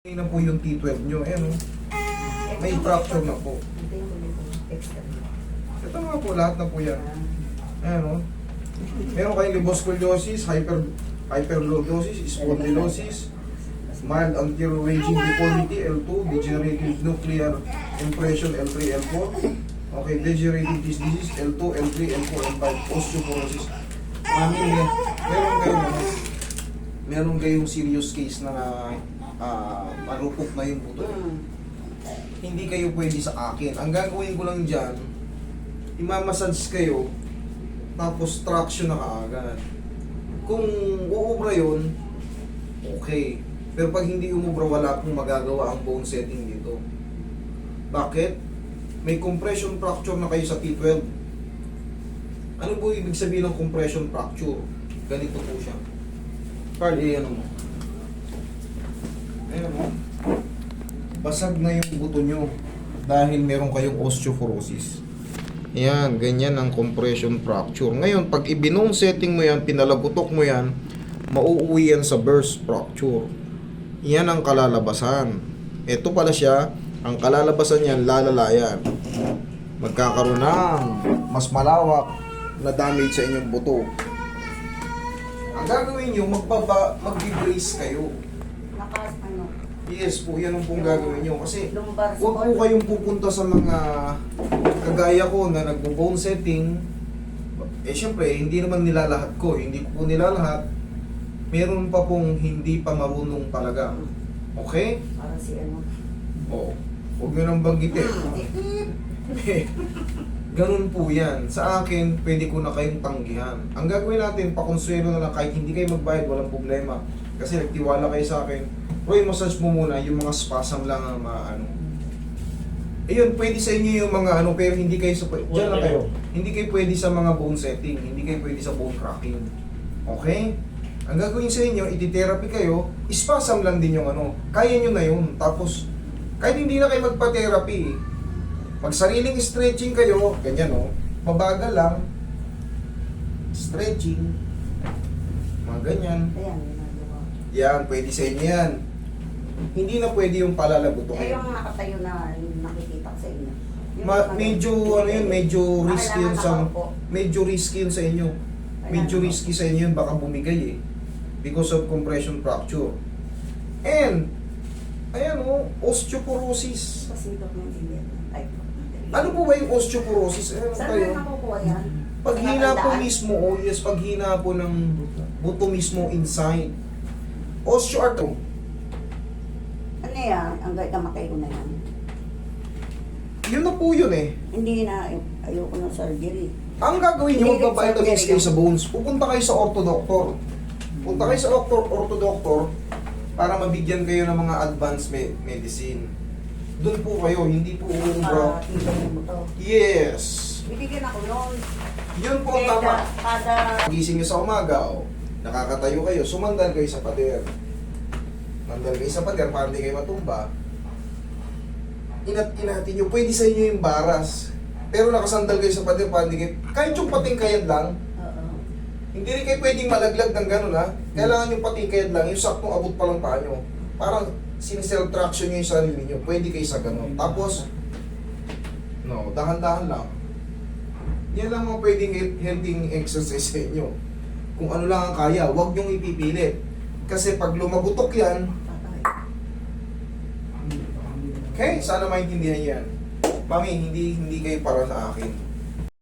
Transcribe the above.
Hindi na po yung T12 nyo. Ayan o. May fracture na po. Ito nga po, lahat na po yan. Ayan o. Meron kayong liboscoliosis, hyperlordosis, spondylosis, mild anterior raging deformity, L2, degenerative nuclear impression, L3, L4. Okay, degenerative disc disease, L2, L3, L4, L5, osteoporosis. Meron kayong serious case na marupok na yung buto. Hindi kayo pwede sa akin. Ang gagawin ko lang dyan, imamassage kayo, tapos traction na kaagad. Kung uubra yun, okay. Pero pag hindi umubra, wala pong magagawa ang bone setting dito. Bakit? May compression fracture na kayo sa T12. Ano po ibig sabihin ng compression fracture? Ganito po siya. Carl, ano mo? Ayan mo. Basag na yung buto nyo dahil meron kayong osteoporosis. Ayan, ganyan ang compression fracture. Ngayon, pag ibinong setting mo yan, pinalagutok mo yan, mauuwi yan sa burst fracture. Yan ang kalalabasan. Ito pala siya, ang kalalabasan yan, lalalayan. Magkakaroon ng mas malawak na damage sa inyong buto. Ang gagawin nyo, mag-brace kayo. Yes po, yan ang pong gagawin nyo. Kasi huwag po kayong pupunta sa mga kagaya ko na nagbo-bone setting. Eh syempre, hindi naman nila lahat ko. Hindi ko po nila lahat. Meron pa pong hindi pa marunong talaga. Okay? Para si ano. Oo. Huwag nyo nang banggitin. Ganun po yan. Sa akin, pwede ko na kayong tanggihan. Ang gagawin natin, pakonsuelo na lang kahit hindi kayo magbayad, walang problema. Kasi nagtiwala kayo sa akin. Roy, massage mo muna yung mga spasm lang ang maano. Ayun, pwede sa inyo yung mga ano, pero hindi kayo sa... Diyan lang kayo. Hindi kayo pwede sa mga bone setting. Hindi kayo pwede sa bone cracking. Okay? Ang gagawin sa inyo, iti-therapy kayo, spasm lang din yung ano. Kaya nyo na yun. Tapos, kahit hindi na kayo magpa-therapy, magsariling stretching kayo, ganyan o, mabagal lang, stretching, mga ganyan. Ayan, ginagawa. Yan, pwede sa inyo yan. Hindi na pwede yung palalagutokin. Eh, yung nakatayo na yung nakikita ko sa inyo. Medyo ano yun, medyo risky yun sa inyo. Medyo risky sa inyo yun, baka bumigay eh. Because of compression fracture. And, ayan o, osteoporosis. Kasi ito yung hindi. Ano po ba yung osteoporosis? Ano Saan tayo? na nakukuha yan? Paghina po mismo, oh yes, paghina po ng buto mismo inside. Osteoarthritis. Ano yan? Ang gamatay ko na yan. Yun na po yun eh. Hindi na, ayoko ng surgery. Ang gagawin nyo, Hindi, magbabitamins surgery kayo lang. sa bones. Pupunta kayo sa orthodoctor. Punta kayo sa orthodoctor para mabigyan kayo ng mga advanced medicine. Doon po kayo, hindi po bro. Tingnan mo to. Yes. Bibigyan ako noon. Yun po ang tama. Kada... Gising nyo sa umaga, oh, nakakatayo kayo, sumandal kayo sa pader. Mandal kayo sa pader para hindi kayo matumba. Inatin nyo, pwede sa inyo yung baras. Pero nakasandal kayo sa pader para hindi kayo, kahit yung patingkayan lang, Oo. hindi rin kayo pwedeng malaglag ng gano'n ha. Kailangan yung patingkayan lang, yung saktong abot pa lang paa nyo. Parang sin-self-traction nyo yung sarili nyo, pwede kayo sa gano'n. Tapos, no, dahan-dahan lang. Yan lang mga pwedeng healthy exercise sa inyo. Kung ano lang ang kaya, huwag nyong ipipilit. Kasi pag lumagutok yan, okay, sana maintindihan yan. Mami, hindi kayo para sa akin.